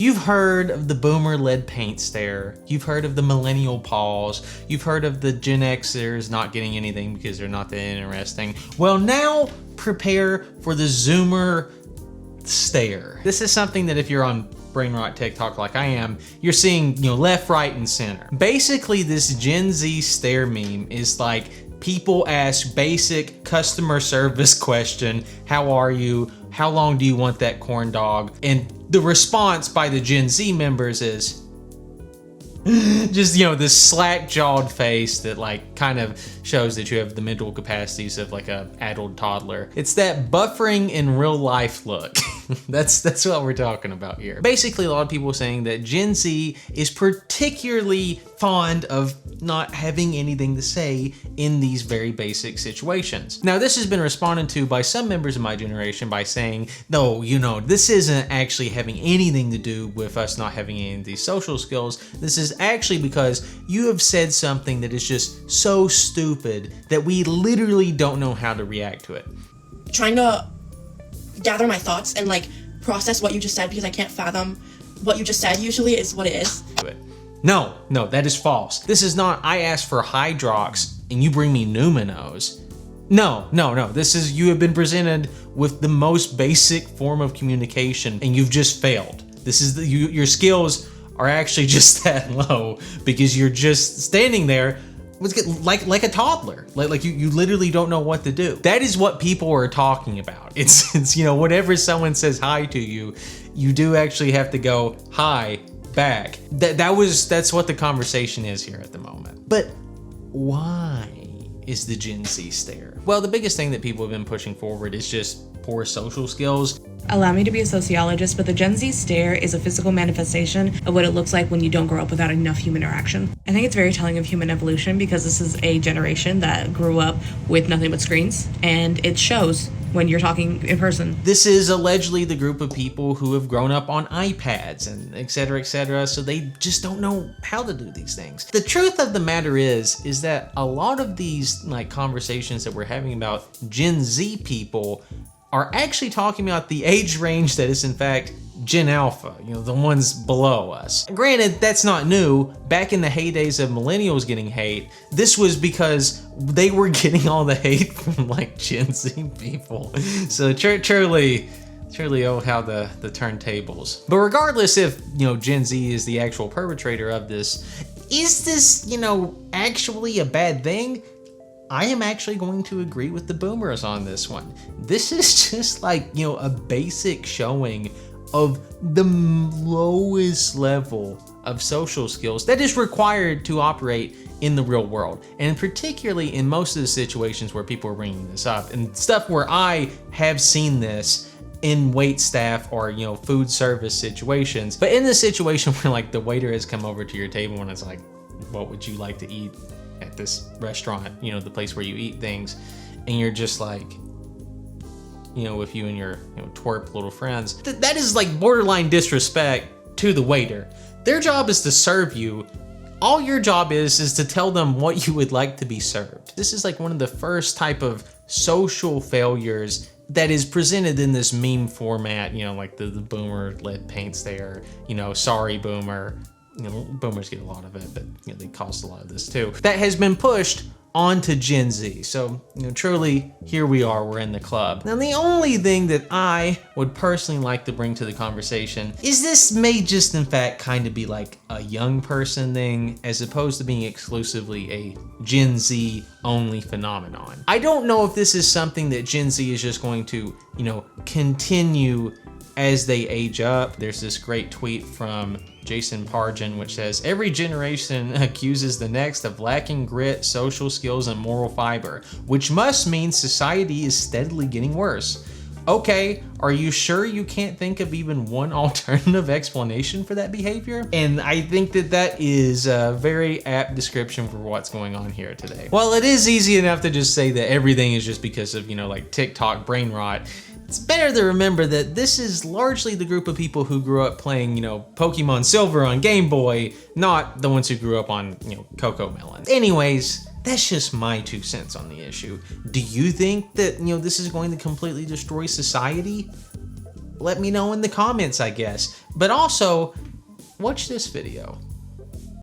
You've heard of the boomer-led paint stare. You've heard of the millennial pause. You've heard of the Gen Xers not getting anything because they're not that interesting. Well, now prepare for the Zoomer stare. This is something that if you're on brain rot TikTok like I am, you're seeing, left, right, and center. Basically, this Gen Z stare meme is like people ask basic customer service question, how are you? How long do you want that corn dog? And the response by the Gen Z members is just, this slack-jawed face that like kind of shows that you have the mental capacities of like a adult toddler. It's that buffering in real life look. That's what we're talking about here. Basically, a lot of people are saying that Gen Z is particularly fond of not having anything to say in these very basic situations. Now, this has been responded to by some members of my generation by saying, no, this isn't actually having anything to do with us not having any of these social skills. This is actually because you have said something that is just so stupid that we literally don't know how to react to it. Trying to gather my thoughts and process what you just said, because I can't fathom what you just said usually is what it is. No, that is false. This is not, I asked for Hydrox and you bring me Numinos. No. This is, you have been presented with the most basic form of communication and you've just failed. This is, your skills are actually just that low because you're just standing there like a toddler. Like you literally don't know what to do. That is what people are talking about. It's whatever someone says hi to you, you do actually have to go hi back. That's what the conversation is here at the moment. But why is the Gen Z stare? Well, the biggest thing that people have been pushing forward is just poor social skills. Allow me to be a sociologist, but the Gen Z stare is a physical manifestation of what it looks like when you don't grow up without enough human interaction. I think it's very telling of human evolution because this is a generation that grew up with nothing but screens, and it shows when you're talking in person. This is allegedly the group of people who have grown up on iPads and et cetera, so they just don't know how to do these things. The truth of the matter is that a lot of these conversations that we're having about Gen Z people are actually talking about the age range that is in fact Gen Alpha, the ones below us. Granted, that's not new. Back in the heydays of millennials getting hate, this was because they were getting all the hate from Gen Z people. So truly, oh, how the turntables. But regardless if, Gen Z is the actual perpetrator of this, is this, actually a bad thing? I am actually going to agree with the boomers on this one. This is just a basic showing of the lowest level of social skills that is required to operate in the real world. And particularly in most of the situations where people are bringing this up and stuff where I have seen this in wait staff or, food service situations. But in the situation where the waiter has come over to your table and it's like, what would you like to eat at this restaurant, the place where you eat things, and you're just with you and your twerp little friends, that is borderline disrespect to the waiter. Their job is to serve you. All your job is to tell them what you would like to be served. This is one of the first type of social failures that is presented in this meme format, the boomer-led paints there, sorry boomer. Boomers get a lot of it, but they caused a lot of this too. That has been pushed onto Gen Z. So, truly, here we are, we're in the club. Now, the only thing that I would personally like to bring to the conversation is this may just in fact kind of be a young person thing as opposed to being exclusively a Gen Z only phenomenon. I don't know if this is something that Gen Z is just going to, continue as they age up. There's this great tweet from Jason Pargin, which says, every generation accuses the next of lacking grit, social skills, and moral fiber, which must mean society is steadily getting worse. Okay, are you sure you can't think of even one alternative explanation for that behavior? And I think that is a very apt description for what's going on here today. Well, it is easy enough to just say that everything is just because of, TikTok brain rot. It's better to remember that this is largely the group of people who grew up playing, Pokemon Silver on Game Boy, not the ones who grew up on, Coco Melon. Anyways, that's just my 2 cents on the issue. Do you think that, this is going to completely destroy society? let me know in the comments, I guess. But also, watch this video.